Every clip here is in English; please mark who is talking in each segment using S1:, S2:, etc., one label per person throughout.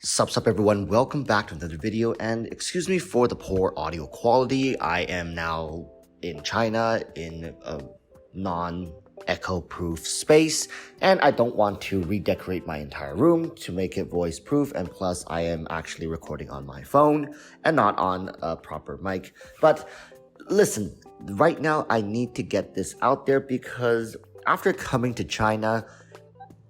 S1: Sup everyone, welcome back to another video, and excuse me for the poor audio quality. I am now in China in a non-echo proof space, and I don't want to redecorate my entire room to make it voice proof, and plus I am actually recording on my phone and not on a proper mic. But listen, right now I need to get this out there because after coming to China,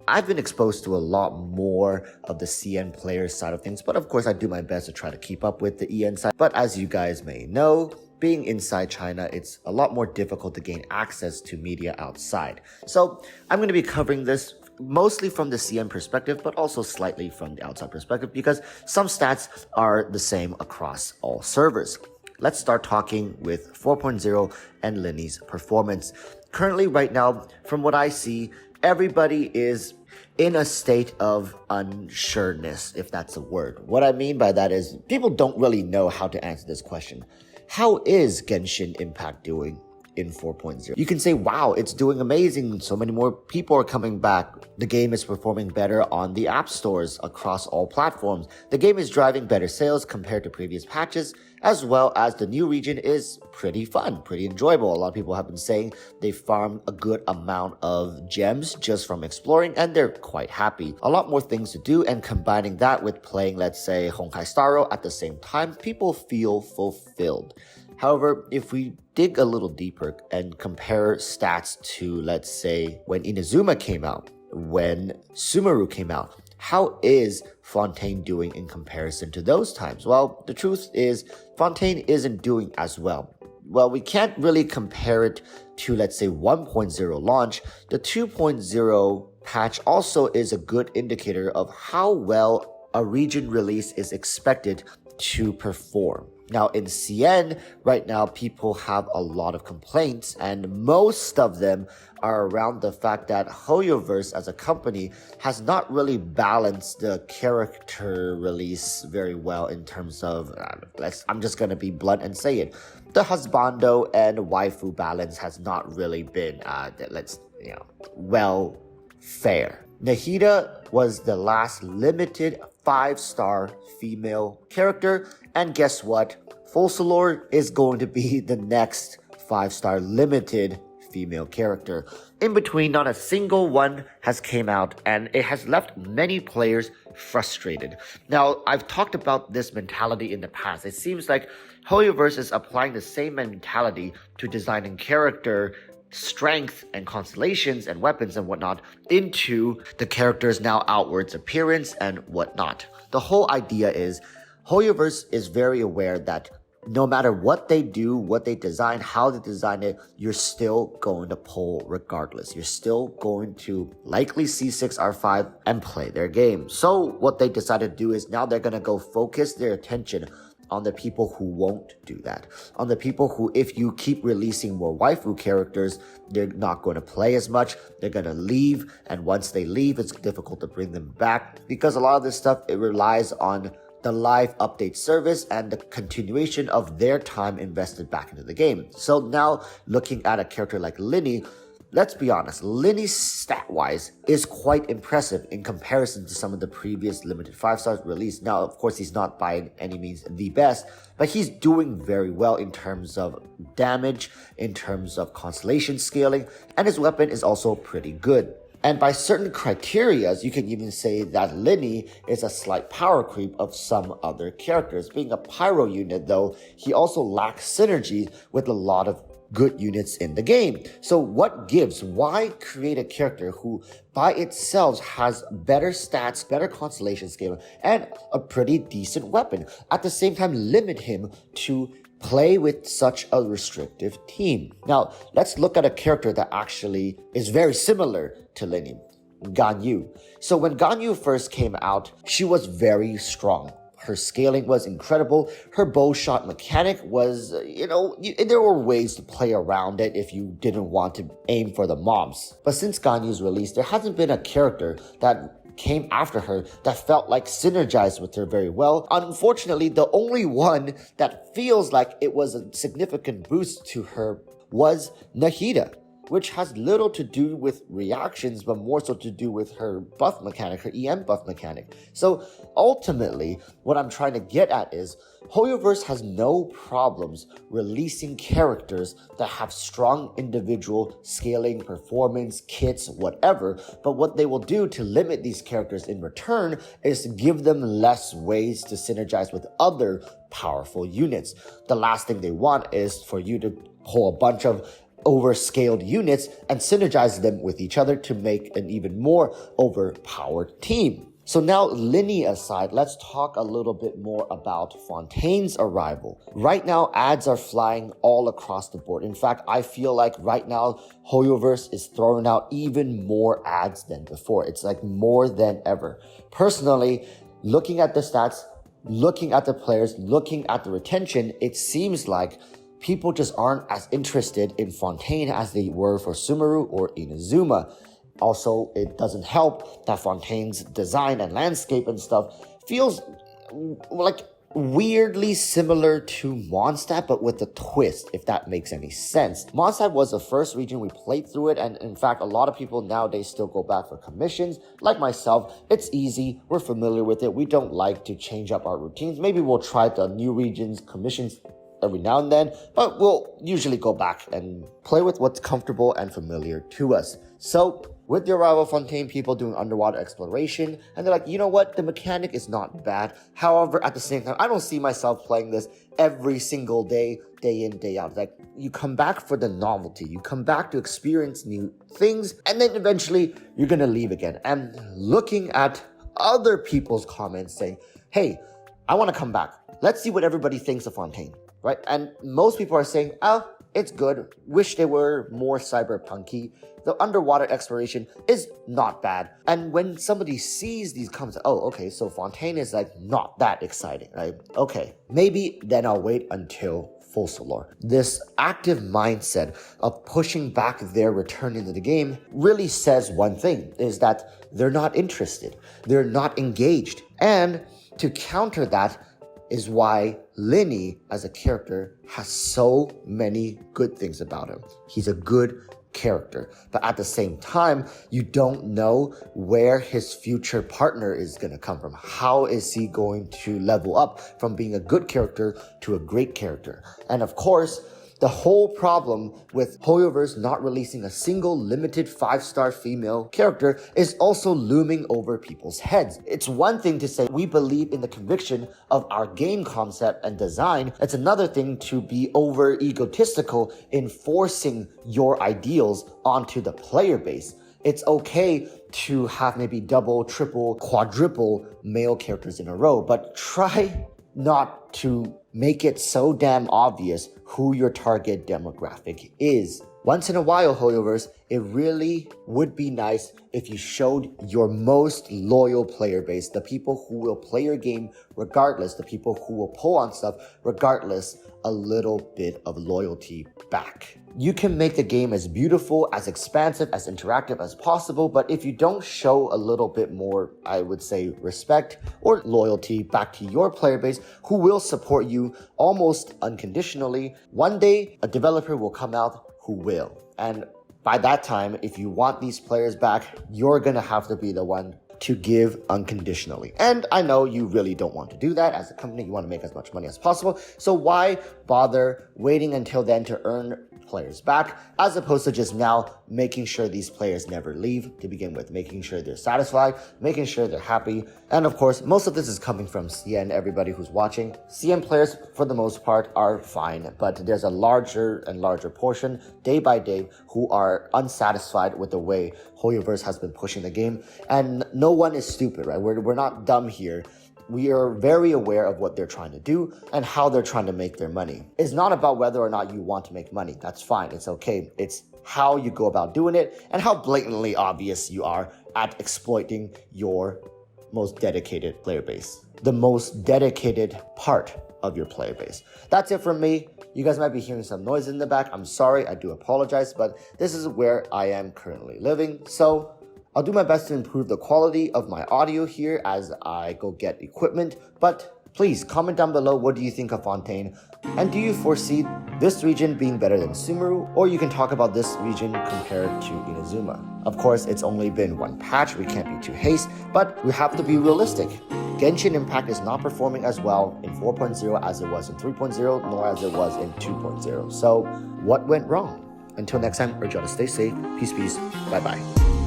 S1: I've been exposed to a lot more of the CN player side of things, but of course I do my best to try to keep up with the EN side. But as you guys may know, being inside China, it's a lot more difficult to gain access to media outside. So I'm going to be covering this mostly from the CN perspective, but also slightly from the outside perspective because some stats are the same across all servers. Let's start talking with 4.0 and Lenny's performance. Currently, right now, from what I see, everybody is in a state of unsureness, if that's a word. What I mean by that is people don't really know how to answer this question. How is Genshin Impact doing in 4.0? You can say, wow, it's doing amazing. So many more people are coming back. The game is performing better on the app stores across all platforms. The game is driving better sales compared to previous patches, as well as the new region is pretty fun, pretty enjoyable. A lot of people have been saying they farmed a good amount of gems just from exploring, and they're quite happy. A lot more things to do, and combining that with playing, let's say, Honkai Star Rail at the same time, people feel fulfilled. However, if we dig a little deeper and compare stats to, let's say, when Inazuma came out, when Sumeru came out, how is Fontaine doing in comparison to those times? Well, the truth is Fontaine isn't doing as well. Well, we can't really compare it to, let's say, 1.0 launch. The 2.0 patch also is a good indicator of how well a region release is expected to perform. Now in CN, right now people have a lot of complaints, and most of them are around the fact that Hoyoverse as a company has not really balanced the character release very well in terms of, I'm just gonna be blunt and say it, the husbando and waifu balance has not really been, well, fair. Nahida was the last limited 5-star female character, and guess what? Focalors is going to be the next 5-star limited female character. In between, not a single one has came out, and it has left many players frustrated. Now, I've talked about this mentality in the past. It seems like Hoyoverse is applying the same mentality to designing character strength and constellations and weapons and whatnot into the character's now outwards appearance and whatnot. The whole idea is Hoyoverse is very aware that no matter what they do, what they design, how they design it, you're still going to pull regardless. You're still going to likely C6 R5 and play their game. So what they decided to do is now they're going to go focus their attention on the people who won't do that. On the people who, if you keep releasing more waifu characters, they're not going to play as much, they're going to leave, and once they leave, it's difficult to bring them back because a lot of this stuff, it relies on the live update service and the continuation of their time invested back into the game. So now, looking at a character like Lenny, let's be honest, Lenny stat-wise is quite impressive in comparison to some of the previous limited 5-stars released. Now, of course, he's not by any means the best, but he's doing very well in terms of damage, in terms of constellation scaling, and his weapon is also pretty good. And by certain criterias, you can even say that Lenny is a slight power creep of some other characters. Being a pyro unit, though, he also lacks synergy with a lot of good units in the game. So what gives? Why create a character who by itself has better stats, better constellation scale, and a pretty decent weapon? At the same time, limit him to play with such a restrictive team. Now, let's look at a character that actually is very similar to Lenny, Ganyu. So when Ganyu first came out, she was very strong. Her scaling was incredible. Her bow shot mechanic was, there were ways to play around it if you didn't want to aim for the mobs. But since Ganyu's release, there hasn't been a character that came after her that felt like synergized with her very well. Unfortunately, the only one that feels like it was a significant boost to her was Nahida. which has little to do with reactions, but more so to do with her buff mechanic, her EM buff mechanic. So ultimately, what I'm trying to get at is Hoyoverse has no problems releasing characters that have strong individual scaling, performance, kits, whatever, but what they will do to limit these characters in return is give them less ways to synergize with other powerful units. The last thing they want is for you to pull a bunch of overscaled units and synergize them with each other to make an even more overpowered team. So now, Lenny aside, let's talk a little bit more about Fontaine's arrival. Right now, ads are flying all across the board. In fact, I feel like right now, Hoyoverse is throwing out even more ads than before. It's like more than ever. Personally, looking at the stats, looking at the players, looking at the retention, it seems like people just aren't as interested in Fontaine as they were for Sumeru or Inazuma. Also, it doesn't help that Fontaine's design and landscape and stuff feels like weirdly similar to Mondstadt, but with a twist, if that makes any sense. Mondstadt was the first region we played through it, and in fact, a lot of people nowadays still go back for commissions. Like myself, it's easy, we're familiar with it, we don't like to change up our routines. Maybe we'll try the new regions, commissions every now and then, but we'll usually go back and play with what's comfortable and familiar to us. So with the arrival of Fontaine, people doing underwater exploration, and they're like, you know what, the mechanic is not bad. However, at the same time, I don't see myself playing this every single day, day in, day out. It's like, you come back for the novelty, you come back to experience new things, and then eventually you're gonna leave again. And looking at other people's comments saying, hey, I wanna come back. Let's see what everybody thinks of Fontaine, right? And most people are saying, oh, it's good. Wish they were more cyberpunky. The underwater exploration is not bad. And when somebody sees these comments, oh, okay, so Fontaine is like not that exciting, right? Okay, maybe then I'll wait until full solar. This active mindset of pushing back their return into the game really says one thing, is that they're not interested. They're not engaged. And to counter that is why Lenny as a character has so many good things about him. He's a good character, but at the same time, you don't know where his future partner is going to come from. How is he going to level up from being a good character to a great character? And of course, the whole problem with Hoyoverse not releasing a single limited 5-star female character is also looming over people's heads. It's one thing to say we believe in the conviction of our game concept and design. It's another thing to be over egotistical in forcing your ideals onto the player base. It's okay to have maybe double, triple, quadruple male characters in a row, but try not to make it so damn obvious who your target demographic is. Once in a while, Hoyoverse, it really would be nice if you showed your most loyal player base, the people who will play your game regardless, the people who will pull on stuff regardless, a little bit of loyalty back. You can make the game as beautiful, as expansive, as interactive as possible, but if you don't show a little bit more, I would say, respect or loyalty back to your player base, who will support you almost unconditionally, one day a developer will come out who will. And by that time, if you want these players back, you're gonna have to be the one to give unconditionally. And I know you really don't want to do that. As a company, you want to make as much money as possible. So why bother waiting until then to earn players back, as opposed to just now making sure these players never leave to begin with, making sure they're satisfied, making sure they're happy. And of course, most of this is coming from CN, everybody who's watching. CN players, for the most part, are fine, but there's a larger and larger portion, day by day, who are unsatisfied with the way Hoyoverse has been pushing the game. And no one is stupid, right? We're not dumb here. We are very aware of what they're trying to do and how they're trying to make their money. It's not about whether or not you want to make money. That's fine. It's okay. It's how you go about doing it and how blatantly obvious you are at exploiting your most dedicated player base, the most dedicated part of your player base. That's it from me. You guys might be hearing some noise in the back. I'm sorry. I do apologize, but this is where I am currently living. So I'll do my best to improve the quality of my audio here as I go get equipment, but Please comment down below what do you think of Fontaine, and do you foresee this region being better than Sumeru, or you can talk about this region compared to Inazuma. Of course, it's only been one patch, we can't be too hasty, but we have to be realistic. Genshin Impact is not performing as well in 4.0 as it was in 3.0, nor as it was in 2.0. So what went wrong? Until next time, urge y'all to stay safe. Peace, bye bye.